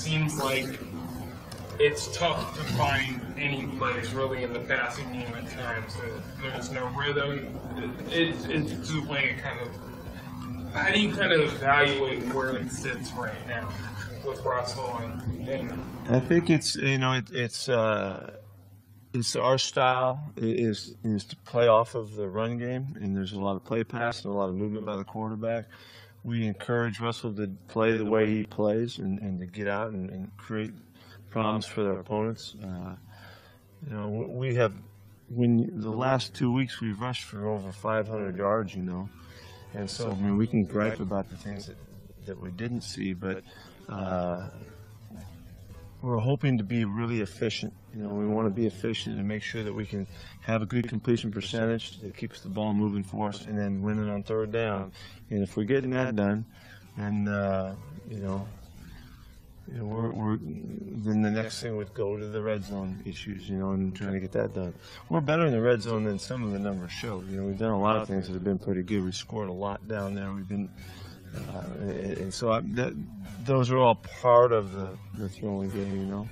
seems like it's tough to find any place really in the passing game at times. There's no rhythm. It's the way it kind of. How do you kind of evaluate where it sits right now with Russell and I think it's it's our style is to play off of the run game, and there's a lot of play pass and a lot of movement by the quarterback. We encourage Russell to play the way he plays and to get out and create problems for their opponents. We have the last 2 weeks we've rushed for over 500 yards, and so I mean we can gripe about the things that we didn't see, but we're hoping to be really efficient. We want to be efficient and make sure that we can have a good completion percentage that keeps the ball moving for us, and then win it on third down. And if we're getting that done, then then the next thing would go to the red zone issues, and trying to get that done. We're better in the red zone than some of the numbers show. We've done a lot of things that have been pretty good. We scored a lot down there. We've been. And so those are all part of the throwing game,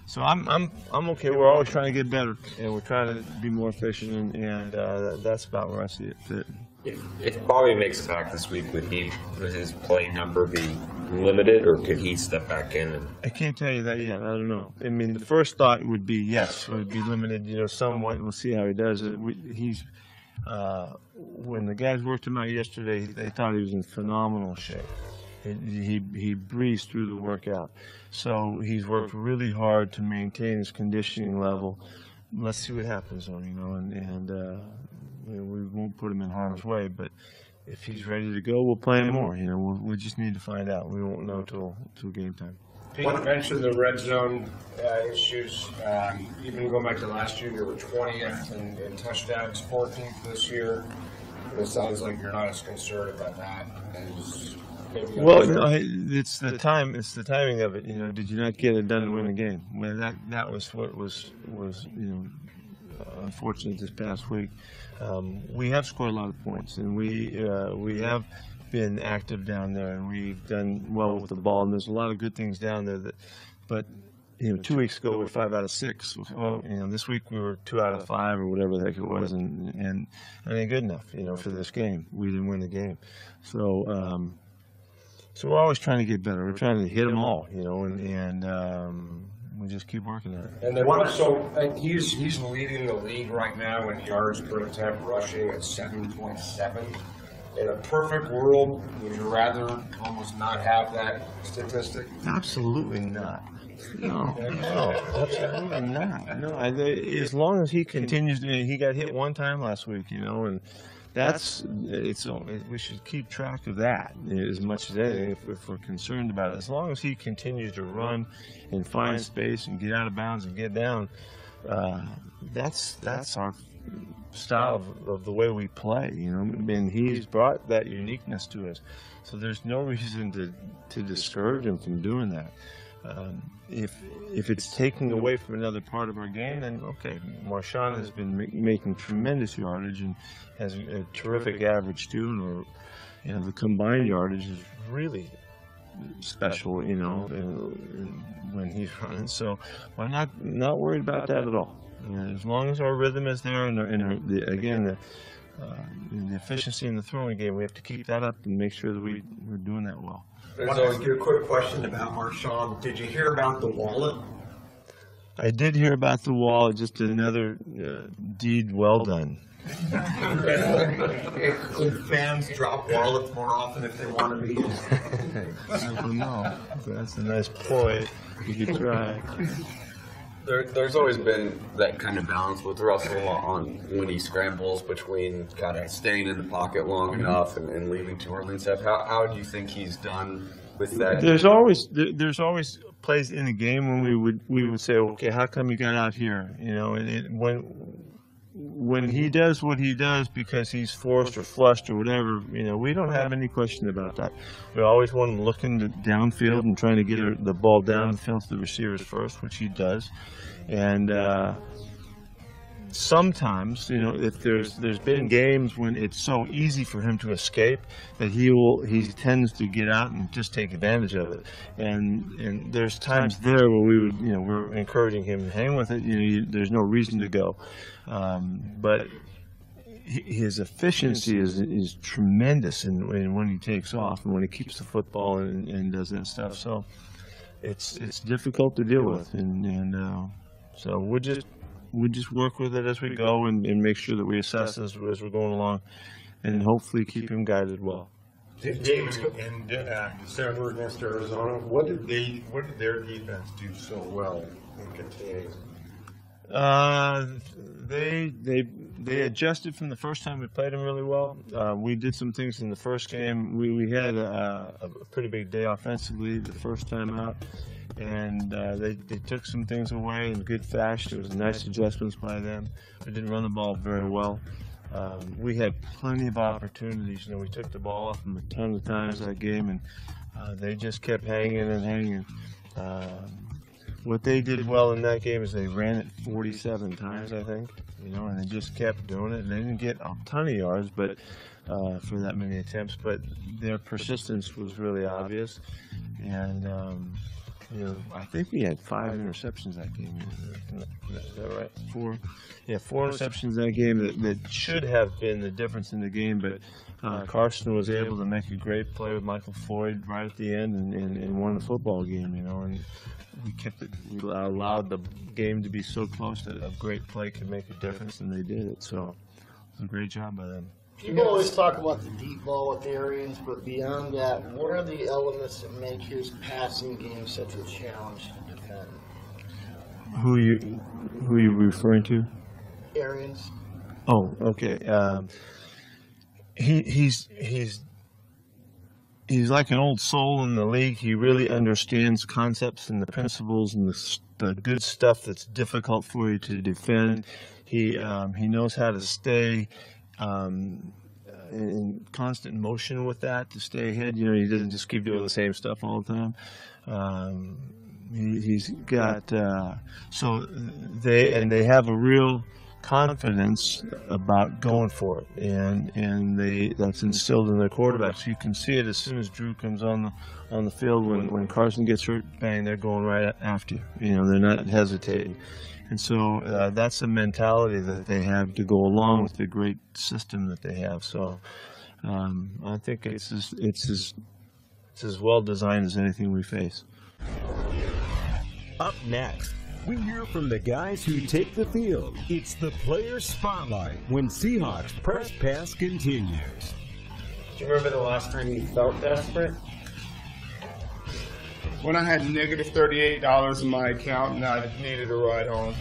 So I'm okay. We're always trying to get better, and we're trying to be more efficient, and that's about where I see it fit. If Bobby makes it back this week, would his play number be limited, or could he step back in? I can't tell you that yet. I don't know. I mean, the first thought would be yes, it would be limited, somewhat. We'll see how he does it. When the guys worked him out yesterday, they thought he was in phenomenal shape. He breezed through the workout. So he's worked really hard to maintain his conditioning level. Let's see what happens, though, and we won't put him in harm's way. But if he's ready to go, we'll play him more. We just need to find out. We won't know till game time. Pete mentioned the red zone issues. Even going back to last year, you were 20th in touchdowns, 14th this year. It sounds like you're not as concerned about that as maybe. Well, it's the time. It's the timing of it. Did you not get it done to win the game? Well, that was what was unfortunate this past week. We have scored a lot of points, and we have been active down there, and we've done well with the ball, and there's a lot of good things down there but 2 weeks ago we were 5 out of 6. Well, this week we were 2 out of 5 or whatever the heck it was, and that ain't good enough, for this game. We didn't win the game. So we're always trying to get better. We're trying to hit them all, and we just keep working at it. And then he's leading the league right now in yards per attempt rushing at 7.7. In a perfect world, would you rather almost not have that statistic? Absolutely not. No, absolutely not. No, as long as he continues, he got hit one time last week, and we should keep track of that as much as anything if we're concerned about it. As long as he continues to run and find space and get out of bounds and get down, that's our style of the way we play, and he's brought that uniqueness to us. So there's no reason to discourage him from doing that. If it's taking away from another part of our game, then okay. Marshawn has been making tremendous yardage and has a terrific average too, and the combined yardage is really special, when he's running. So we're not worried about that at all. As long as our rhythm is there, and the efficiency in the throwing game, we have to keep that up and make sure that we're doing that well. I want to ask you a quick question about Marshawn. Did you hear about the wallet? I did hear about the wallet. Just another deed well done. Could fans drop wallets more often if they want to be? I don't know. That's a nice ploy. You could try. There's always been that kind of balance with Russell on when he scrambles between kind of staying in the pocket long enough and leaving too early and stuff. How do you think he's done with that? There's always plays in the game when we would say, okay, how come you got out here? When he does what he does because he's forced or flushed or whatever, we don't have any question about that. We always want him looking downfield and trying to get the ball downfield to the receivers first, which he does. And sometimes, if there's been games when it's so easy for him to escape that he tends to get out and just take advantage of it. And there's times there where we're encouraging him to hang with it. There's no reason to go, but his efficiency is tremendous in when he takes off and when he keeps the football and does that stuff. So it's difficult to deal with, and so we just work with it as we go and make sure that we assess as we're going along, and hopefully keep him guided well. James, in December against Arizona, what did their defense do so well in containing? They adjusted from the first time we played them really well. We did some things in the first game. We had a pretty big day offensively the first time out, and they took some things away in good fashion. It was nice adjustments by them. We didn't run the ball very well. We had plenty of opportunities. We took the ball off them a ton of times that game, and they just kept hanging and hanging. What they did well in that game is they ran it 47 times, I think, and they just kept doing it. And they didn't get a ton of yards, but for that many attempts. But their persistence was really obvious. And I think we had 5 interceptions that game. Is that right? 4 interceptions that game that should have been the difference in the game. But Carson was able to make a great play with Michael Floyd right at the end and won the football game. And we kept it. We allowed the game to be so close that a great play could make a difference, and they did it. So it was a great job by them. People always talk about the deep ball with the Arians, but beyond that, what are the elements that make his passing game such a challenge to defend? Who are you referring to? Arians. Oh, okay. He's like an old soul in the league. He really understands concepts and the principles and the good stuff that's difficult for you to defend. He knows how to stay in constant motion with that to stay ahead. He doesn't just keep doing the same stuff all the time. He's got they have a real confidence about going for it, and that's instilled in their quarterbacks. You can see it as soon as Drew comes on the field. When Carson gets hurt, bang, they're going right after you. They're not hesitating, and so that's a mentality that they have to go along with the great system that they have. So I think it's as well designed as anything we face. Up next, we hear from the guys who take the field. It's the Player Spotlight when Seahawks Press Pass continues. Do you remember the last time you felt desperate? When I had negative $38 in my account and I needed a ride home.